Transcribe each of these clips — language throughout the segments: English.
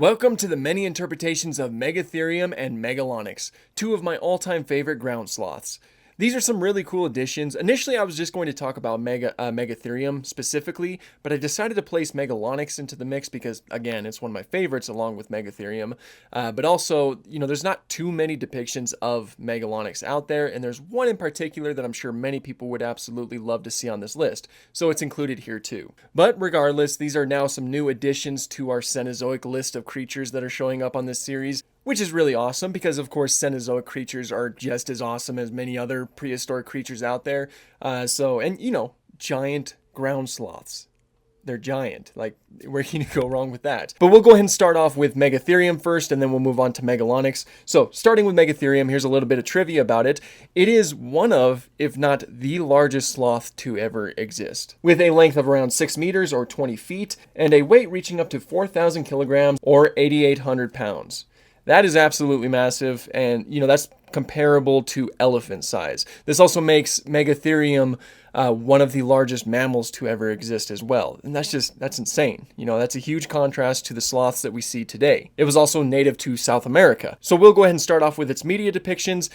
Welcome to the many interpretations of Megatherium and Megalonyx, two of my all-time favorite ground sloths. These are some really cool additions. Initially, I was just going to talk about Megatherium specifically, but I decided to place Megalonyx into the mix because, again, it's one of my favorites along with Megatherium. But also, there's not too many depictions of Megalonyx out there, and there's one in particular that I'm sure many people would absolutely love to see on this list, so it's included here too. But regardless, these are now some new additions to our Cenozoic list of creatures that are showing up on this series, which is really awesome because, of course, Cenozoic creatures are just as awesome as many other prehistoric creatures out there. Giant ground sloths. They're giant. Like, where can you go wrong with that? But we'll go ahead and start off with Megatherium first, and then we'll move on to Megalonyx. So, starting with Megatherium, here's a little bit of trivia about it. It is one of, if not the largest sloth to ever exist, with a length of around 6 meters or 20 feet, and a weight reaching up to 4,000 kilograms or 8,800 pounds. That is absolutely massive, and that's comparable to elephant size. This also makes Megatherium one of the largest mammals to ever exist as well. And that's insane. That's a huge contrast to the sloths that we see today. It was also native to South America. So we'll go ahead and start off with its media depictions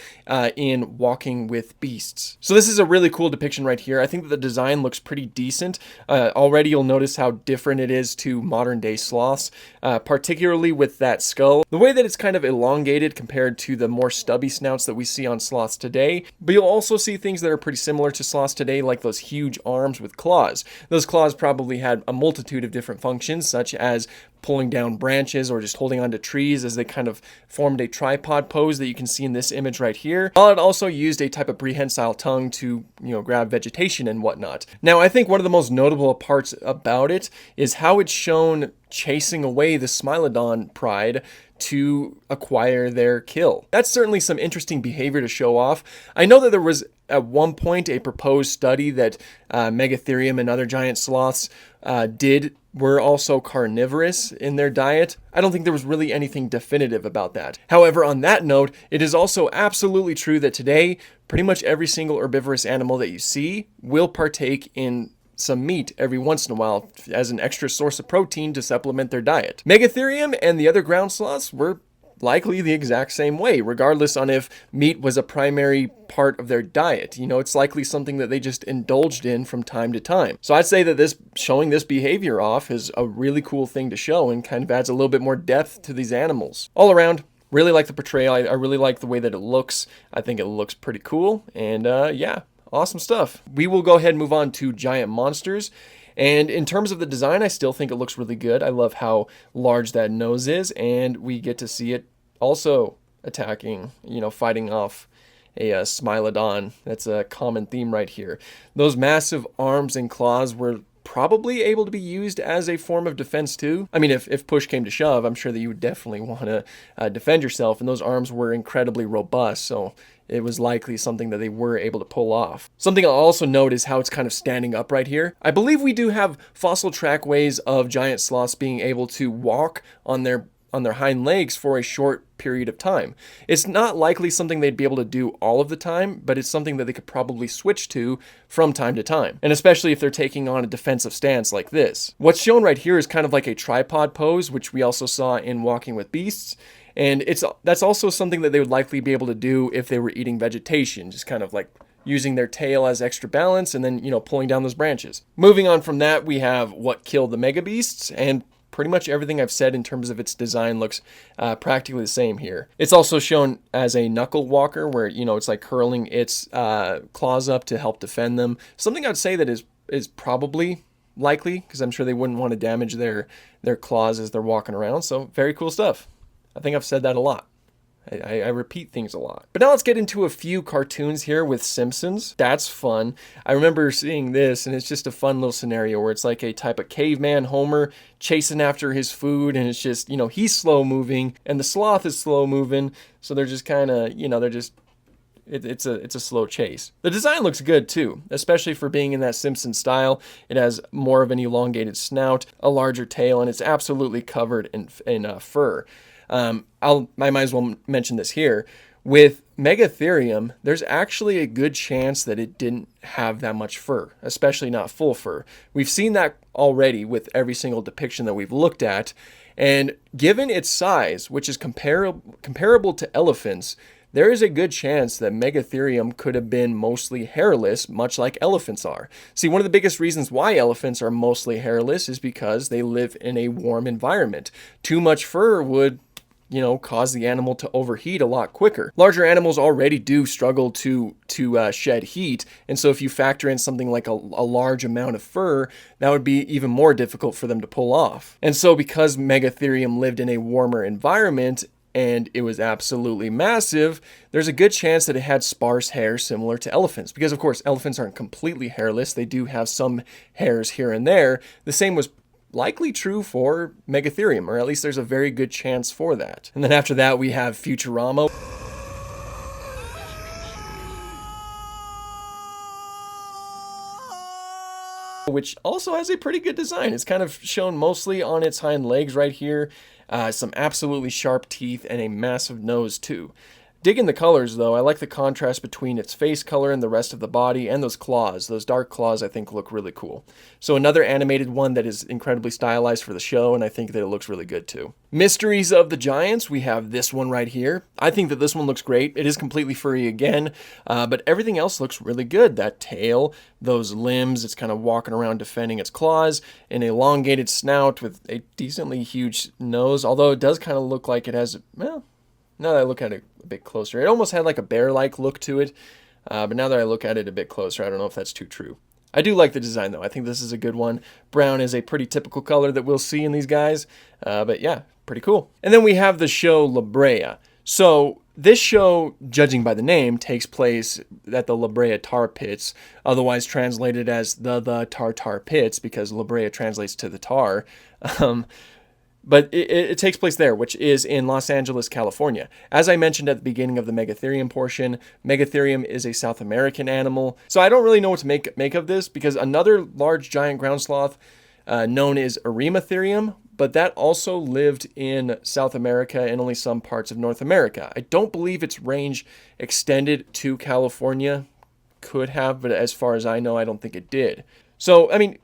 in Walking with Beasts. So this is a really cool depiction right here. I think that the design looks pretty decent. Already you'll notice how different it is to modern day sloths, particularly with that skull. The way that it's kind of elongated compared to the more stubby snouts that we see on sloths today. But you'll also see things that are pretty similar to sloths today, like those huge arms with claws. Those claws probably had a multitude of different functions, such as pulling down branches or just holding onto trees as they kind of formed a tripod pose that you can see in this image right here. While it also used a type of prehensile tongue to, grab vegetation and whatnot. Now, I think one of the most notable parts about it is how it's shown chasing away the Smilodon pride to acquire their kill. That's certainly some interesting behavior to show off. I know that there was at one point a proposed study that Megatherium and other giant sloths were also carnivorous in their diet. I don't think there was really anything definitive about that. However, on that note, it is also absolutely true that today, pretty much every single herbivorous animal that you see will partake in some meat every once in a while as an extra source of protein to supplement their diet. Megatherium and the other ground sloths were likely the exact same way, regardless on if meat was a primary part of their diet. It's likely something that they just indulged in from time to time. So I'd say that showing this behavior off is a really cool thing to show and kind of adds a little bit more depth to these animals. All around, really like the portrayal. I really like the way that it looks. I think it looks pretty cool. And awesome stuff. We will go ahead and move on to giant monsters. And in terms of the design, I still think it looks really good. I love how large that nose is, and we get to see it also attacking, fighting off a Smilodon. That's a common theme right here. Those massive arms and claws were probably able to be used as a form of defense too. I mean, if push came to shove, I'm sure that you would definitely want to defend yourself, and those arms were incredibly robust, so it was likely something that they were able to pull off. Something I'll also note is how it's kind of standing up right here. I believe we do have fossil trackways of giant sloths being able to walk on their hind legs for a short period of time. It's not likely something they'd be able to do all of the time, but it's something that they could probably switch to from time to time, and especially if they're taking on a defensive stance like this. What's shown right here is kind of like a tripod pose, which we also saw in Walking with Beasts, and that's also something that they would likely be able to do if they were eating vegetation, just kind of like using their tail as extra balance and then, pulling down those branches. Moving on from that, we have what killed the mega beasts, and pretty much everything I've said in terms of its design looks practically the same here. It's also shown as a knuckle walker where, it's like curling its claws up to help defend them. Something I'd say that is probably likely, because I'm sure they wouldn't want to damage their claws as they're walking around. So very cool stuff. I think I've said that a lot. I repeat things a lot. But now let's get into a few cartoons here with Simpsons. That's fun. I remember seeing this, and it's just a fun little scenario where it's like a type of caveman Homer chasing after his food, and it's just, he's slow moving, and the sloth is slow moving, so they're just kind of, it's a slow chase. The design looks good too, especially for being in that Simpson style. It has more of an elongated snout, a larger tail, and it's absolutely covered in fur. I might as well mention this here. With Megatherium, there's actually a good chance that it didn't have that much fur, especially not full fur. We've seen that already with every single depiction that we've looked at, And given its size, which is comparable to elephants, there is a good chance that Megatherium could have been mostly hairless, much like elephants are. See, one of the biggest reasons why elephants are mostly hairless is because they live in a warm environment. Too much fur would cause the animal to overheat a lot quicker. Larger animals already do struggle to shed heat, and so if you factor in something like a large amount of fur, that would be even more difficult for them to pull off. And so because Megatherium lived in a warmer environment, and it was absolutely massive, there's a good chance that it had sparse hair similar to elephants. Because of course, elephants aren't completely hairless. They do have some hairs here and there. The same was likely true for Megatherium, or at least there's a very good chance for that. And then after that, we have Futurama, which also has a pretty good design. It's kind of shown mostly on its hind legs right here. Some absolutely sharp teeth and a massive nose too. Digging the colors though, I like the contrast between its face color and the rest of the body, and those claws. Those dark claws I think look really cool. So another animated one that is incredibly stylized for the show, and I think that it looks really good too. Mysteries of the Giants, we have this one right here. I think that this one looks great. It is completely furry again, but everything else looks really good. That tail, those limbs, it's kind of walking around defending its claws, an elongated snout with a decently huge nose, although it does kind of look like it has, well, now that I look at it a bit closer, it almost had like a bear-like look to it, but now that I look at it a bit closer, I don't know if that's too true. I do like the design though. I think this is a good one. Brown is a pretty typical color that we'll see in these guys, but yeah, pretty cool. And then we have the show La Brea. So this show, judging by the name, takes place at the La Brea Tar Pits, otherwise translated as the Tartar Pits, because La Brea translates to the tar. But it takes place there, which is in Los Angeles, California. As I mentioned at the beginning of the Megatherium portion, Megatherium is a South American animal. So I don't really know what to make of this, because another large giant ground sloth known as Erematherium, but that also lived in South America and only some parts of North America. I don't believe its range extended to California. Could have, but as far as I know, I don't think it did. So, I mean,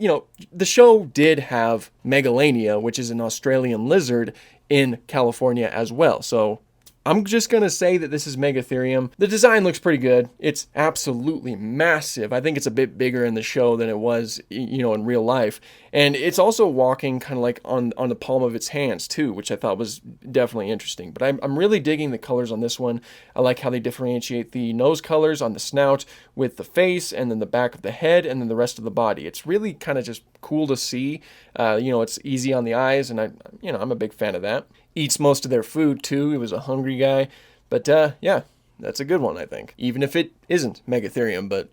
the show did have Megalonia, which is an Australian lizard, in California as well. So I'm just going to say that this is Megatherium. The design looks pretty good. It's absolutely massive. I think it's a bit bigger in the show than it was, in real life. And it's also walking kind of like on the palm of its hands too, which I thought was definitely interesting. But I'm really digging the colors on this one. I like how they differentiate the nose colors on the snout with the face, and then the back of the head, and then the rest of the body. It's really kind of just cool to see. It's easy on the eyes, and I'm a big fan of that. Eats most of their food too. He was a hungry guy. But yeah, that's a good one, I think. Even if it isn't Megatherium, but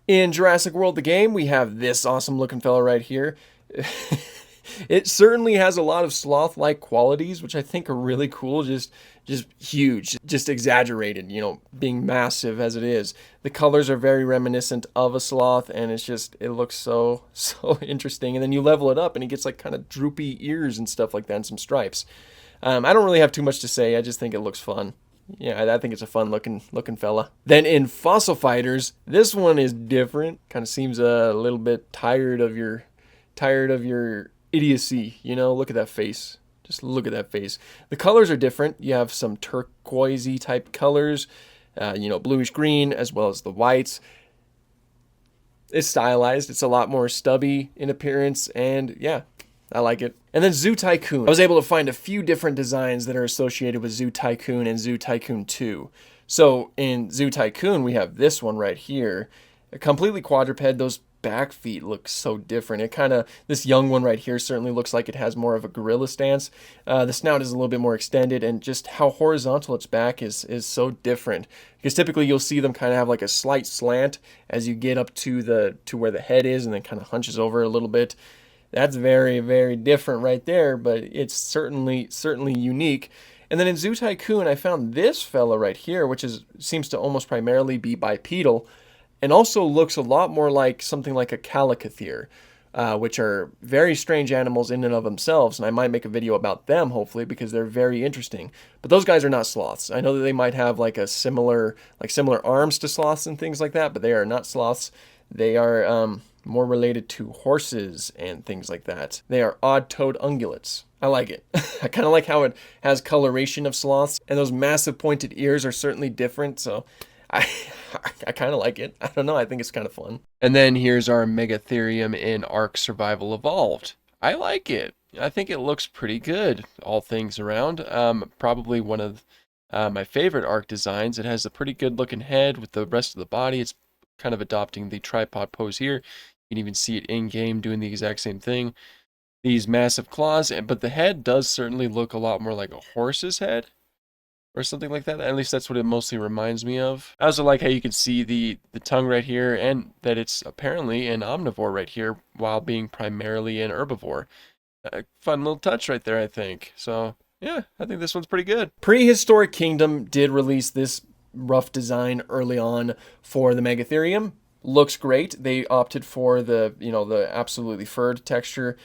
In Jurassic World the game, we have this awesome looking fella right here. It certainly has a lot of sloth-like qualities, which I think are really cool. Just huge, just exaggerated, being massive as it is. The colors are very reminiscent of a sloth, and it looks so interesting. And then you level it up, and it gets like kind of droopy ears and stuff like that, and some stripes. I don't really have too much to say. I just think it looks fun. Yeah, I think it's a fun looking fella. Then in Fossil Fighters, this one is different. Kind of seems a little bit tired of your idiocy. Look at that face. Just look at that face. The colors are different. You have some turquoisey type colors, bluish green, as well as the whites. It's stylized. It's a lot more stubby in appearance, and yeah, I like it. And then Zoo Tycoon. I was able to find a few different designs that are associated with Zoo Tycoon and Zoo Tycoon 2. So in Zoo Tycoon, we have this one right here. A completely quadruped. Those back feet look so different. This young one right here certainly looks like it has more of a gorilla stance. The snout is a little bit more extended, and just how horizontal its back is so different. Because typically you'll see them kind of have like a slight slant as you get up to where the head is, and then kind of hunches over a little bit. That's very, very different right there, but it's certainly unique. And then in Zoo Tycoon, I found this fella right here, which seems to almost primarily be bipedal, and also looks a lot more like something like a Calicotherium, which are very strange animals in and of themselves, and I might make a video about them, hopefully, because they're very interesting. But those guys are not sloths. I know that they might have like similar arms to sloths and things like that, but they are not sloths. They are more related to horses and things like that. They are odd-toed ungulates. I like it. I kind of like how it has coloration of sloths, and those massive pointed ears are certainly different, so I I kind of like it. I don't know, I think it's kind of fun. And then here's our Megatherium in Ark Survival Evolved. I like it. I think it looks pretty good, all things around. Probably one of my favorite Ark designs. It has a pretty good looking head with the rest of the body. It's kind of adopting the tripod pose here. You can even see it in game doing the exact same thing. These massive claws, but the head does certainly look a lot more like a horse's head or something like that. At least that's what it mostly reminds me of. I also like how you can see the tongue right here, and that it's apparently an omnivore right here while being primarily an herbivore. A fun little touch right there, I think. So yeah, I think this one's pretty good. Prehistoric Kingdom did release this rough design early on for the Megatherium. Looks great. They opted for the, the absolutely furred texture.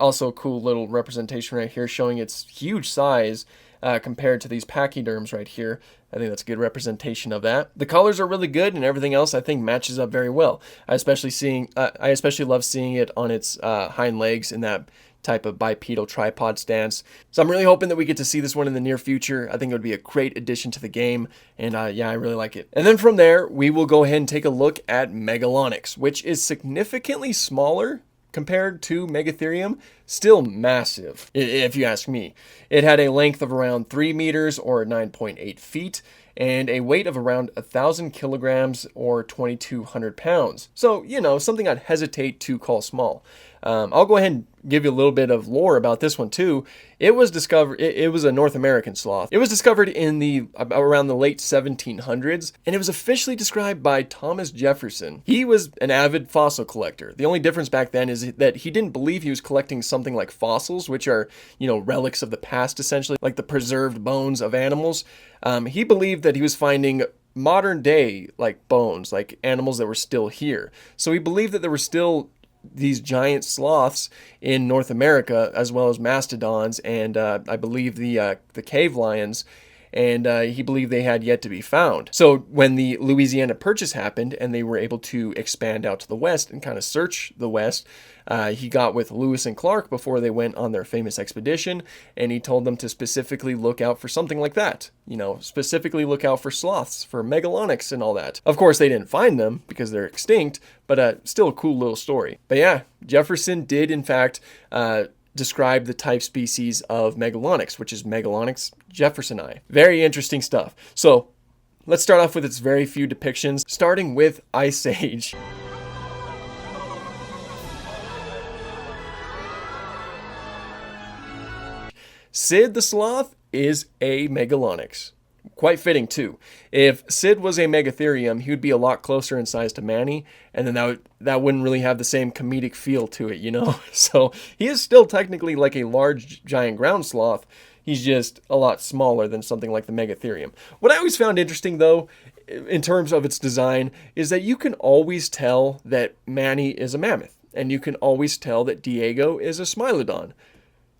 Also a cool little representation right here showing its huge size compared to these pachyderms right here. I think that's a good representation of that. The colors are really good, and everything else I think matches up very well. I especially love seeing it on its hind legs in that type of bipedal tripod stance. So I'm really hoping that we get to see this one in the near future. I think it would be a great addition to the game, and yeah, I really like it. And then from there, we will go ahead and take a look at Megalonyx, which is significantly smaller compared to Megatherium. Still massive, if you ask me. It had a length of around 3 meters or 9.8 feet, and a weight of around 1,000 kilograms or 2,200 pounds. So, something I'd hesitate to call small. I'll go ahead and give you a little bit of lore about this one too. It was discovered, it was a North American sloth. It was discovered in around the late 1700s, and it was officially described by Thomas Jefferson. He was an avid fossil collector. The only difference back then is that he didn't believe he was collecting something like fossils, which are, relics of the past essentially, like the preserved bones of animals. He believed that he was finding modern day like bones, like animals that were still here. So he believed that there were still these giant sloths in North America, as well as mastodons, and I believe the cave lions, and he believed they had yet to be found. So when the Louisiana Purchase happened and they were able to expand out to the west and kind of search the west, he got with Lewis and Clark before they went on their famous expedition, and he told them to specifically look out for something like that. Specifically look out for sloths, for Megalonyx and all that. Of course, they didn't find them because they're extinct, but still a cool little story. But yeah, Jefferson did in fact describe the type species of Megalonyx, which is Megalonyx jeffersoni. Very interesting stuff. So let's start off with its very few depictions, starting with Ice Age. Sid the Sloth is a Megalonyx. Quite fitting too. If Sid was a Megatherium, he would be a lot closer in size to Manny, and then that wouldn't really have the same comedic feel to it, So he is still technically like a large giant ground sloth. He's just a lot smaller than something like the Megatherium. What I always found interesting though, in terms of its design, is that you can always tell that Manny is a mammoth, and you can always tell that Diego is a Smilodon.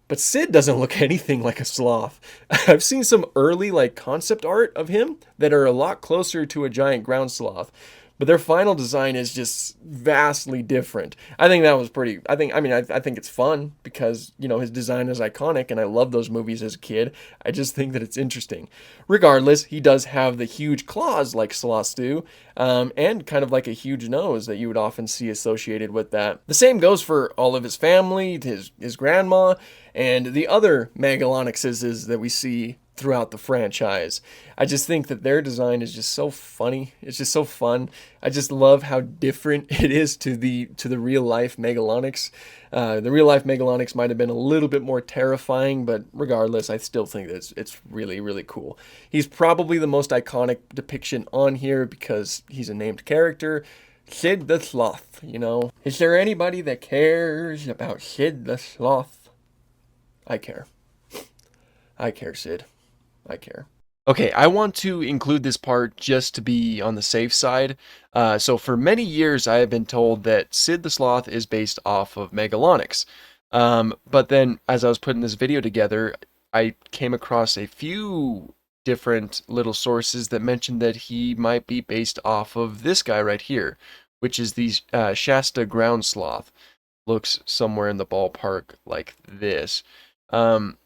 But Sid doesn't look anything like a sloth. I've seen some early concept art of him that are a lot closer to a giant ground sloth, but their final design is just vastly different. I think that was pretty, I think it's fun because, his design is iconic and I love those movies as a kid. I just think that it's interesting. Regardless, he does have the huge claws like sloths do, and kind of like a huge nose that you would often see associated with that. The same goes for all of his family, his grandma, and the other Megalonyxes that we see throughout the franchise. I just think that their design is just so funny. It's just so fun. I just love how different it is to the real life Megalonyx. The real life Megalonyx might have been a little bit more terrifying, but regardless, I still think that it's really, really cool. He's probably the most iconic depiction on here because he's a named character. Sid the Sloth, Is there anybody that cares about Sid the Sloth? I care. I care, Sid. I care. Okay, I want to include this part just to be on the safe side. So for many years, I have been told that Sid the Sloth is based off of Megalonyx. But then, as I was putting this video together, I came across a few different little sources that mentioned that he might be based off of this guy right here, which is the Shasta ground sloth. Looks somewhere in the ballpark like this. Um,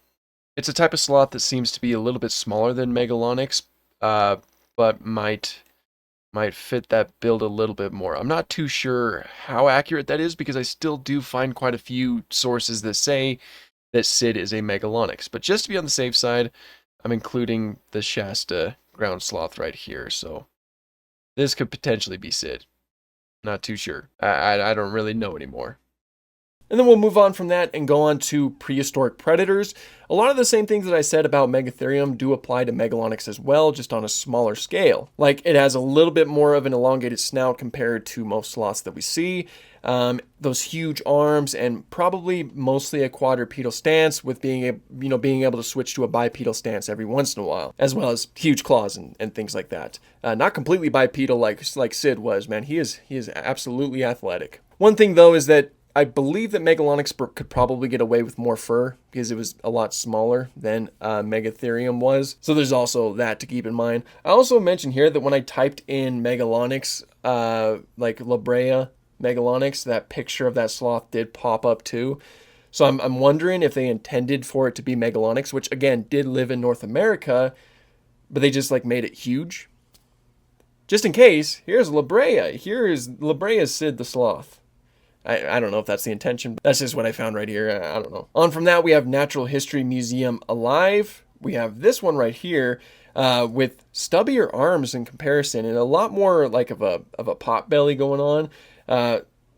it's a type of sloth that seems to be a little bit smaller than Megalonyx, but might fit that build a little bit more. I'm not too sure how accurate that is because I still do find quite a few sources that say that Sid is a Megalonyx. But just to be on the safe side, I'm including the Shasta ground sloth right here. So this could potentially be Sid. Not too sure. I don't really know anymore. And then we'll move on from that and go on to prehistoric predators. A lot of the same things that I said about Megatherium do apply to Megalonyx as well, just on a smaller scale. Like, it has a little bit more of an elongated snout compared to most sloths that we see. Those huge arms, and probably mostly a quadrupedal stance, with being able to switch to a bipedal stance every once in a while, as well as huge claws and things like that. Not completely bipedal like Sid was, man. He is absolutely athletic. One thing though is that I believe that Megalonyx could probably get away with more fur because it was a lot smaller than Megatherium was. So there's also that to keep in mind. I also mentioned here that when I typed in Megalonyx, like La Brea Megalonyx, that picture of that sloth did pop up too. So I'm wondering if they intended for it to be Megalonyx, which again did live in North America, but they just like made it huge. Just in case, here's La Brea. Here is La Brea's Sid the Sloth. I don't know if that's the intention, but that's just what I found right here. I don't know. On from that, we have Natural History Museum Alive. We have this one right here with stubbier arms in comparison and a lot more like of a pot belly going on.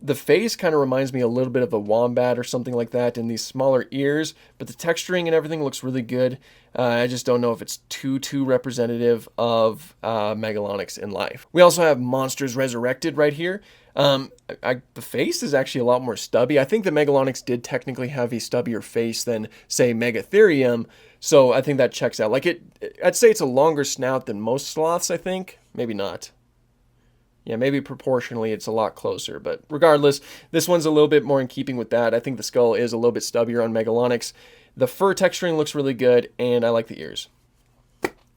The face kind of reminds me a little bit of a wombat or something like that, and these smaller ears, but the texturing and everything looks really good. I just don't know if it's too representative of Megalonyx in life. We also have Monsters Resurrected right here. The face is actually a lot more stubby. I think the Megalonyx did technically have a stubbier face than, say, Megatherium, so I think that checks out. Like I'd say it's a longer snout than most sloths, I think. Maybe not. Yeah, maybe proportionally it's a lot closer, but regardless, this one's a little bit more in keeping with that. I think the skull is a little bit stubbier on Megalonyx. The fur texturing looks really good, and I like the ears.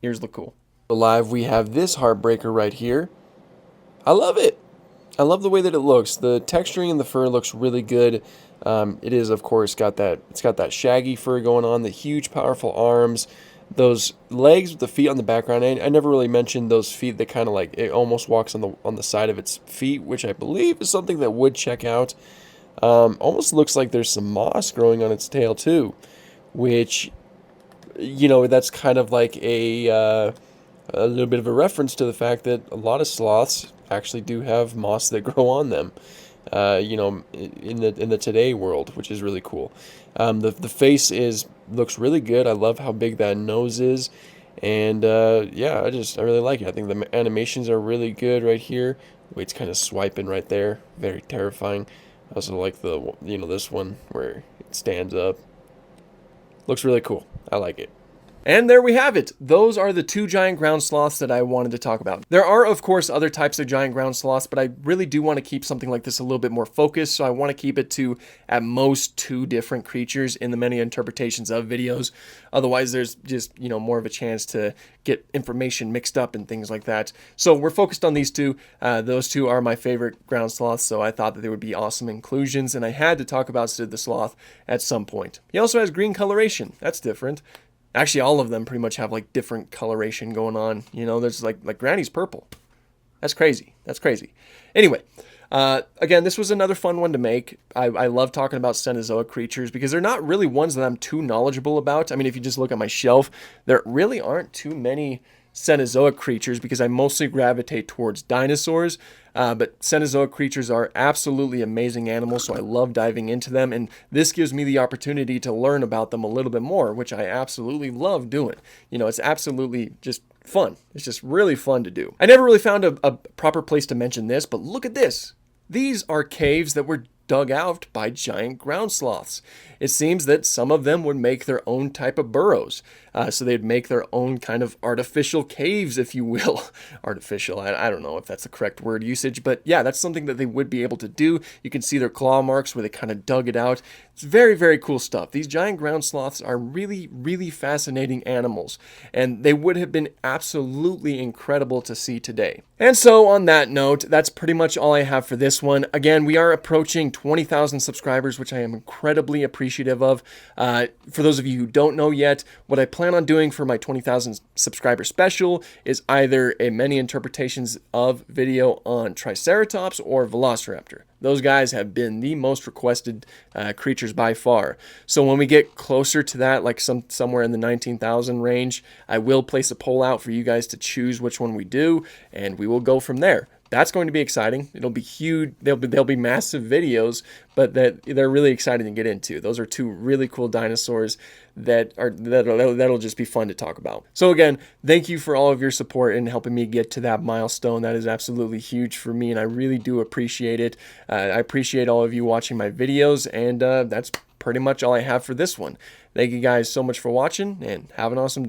Ears look cool. Alive, we have this heartbreaker right here. I love it. I love the way that it looks. The texturing in the fur looks really good. It is, of course, it's got that shaggy fur going on, the huge, powerful arms, those legs with the feet on the background. I never really mentioned those feet that kind of like, it almost walks on the side of its feet, which I believe is something that would check out. Almost looks like there's some moss growing on its tail too, which, that's kind of like a little bit of a reference to the fact that a lot of sloths actually do have moss that grow on them, in the today world, which is really cool. The face looks really good. I love how big that nose is, and yeah, I really like it. I think the animations are really good right here. The way it's kind of swiping right there, very terrifying. I also like this one where it stands up. Looks really cool. I like it. And there we have it. Those are the two giant ground sloths that I wanted to talk about. There are, of course, other types of giant ground sloths, but I really do want to keep something like this a little bit more focused, so I want to keep it to, at most, 2 different creatures in the many interpretations of videos. Otherwise, there's just, more of a chance to get information mixed up and things like that. So we're focused on these two. Those two are my favorite ground sloths, so I thought that they would be awesome inclusions, and I had to talk about Sid the Sloth at some point. He also has green coloration. That's different. Actually, all of them pretty much have like different coloration going on. There's like Granny's purple. That's crazy. Anyway, again, this was another fun one to make. I love talking about Cenozoic creatures because they're not really ones that I'm too knowledgeable about. I mean, if you just look at my shelf, there really aren't too many Cenozoic creatures because I mostly gravitate towards dinosaurs. But Cenozoic creatures are absolutely amazing animals, so I love diving into them, and this gives me the opportunity to learn about them a little bit more, which I absolutely love doing. It's absolutely just fun. It's just really fun to do. I never really found a proper place to mention this, but look at this. These are caves that were dug out by giant ground sloths. It seems that some of them would make their own type of burrows. So they'd make their own kind of artificial caves, if you will. Artificial, I don't know if that's the correct word usage, but yeah, that's something that they would be able to do. You can see their claw marks where they kind of dug it out. It's very, very cool stuff. These giant ground sloths are really, really fascinating animals, and they would have been absolutely incredible to see today. And so on that note, that's pretty much all I have for this one. Again, we are approaching 20,000 subscribers, which I am incredibly appreciative of. For those of you who don't know yet, what I plan on doing for my 20,000 subscriber special is either a many interpretations of video on Triceratops or Velociraptor. Those guys have been the most requested creatures by far. So when we get closer to that, like somewhere in the 19,000 range, I will place a poll out for you guys to choose which one we do, and we will go from there. That's going to be exciting. It'll be huge. They'll be massive videos, but they're really exciting to get into. Those are two really cool dinosaurs that'll just be fun to talk about. So again, thank you for all of your support and helping me get to that milestone. That is absolutely huge for me, and I really do appreciate it. I appreciate all of you watching my videos, and that's pretty much all I have for this one. Thank you guys so much for watching, and have an awesome day.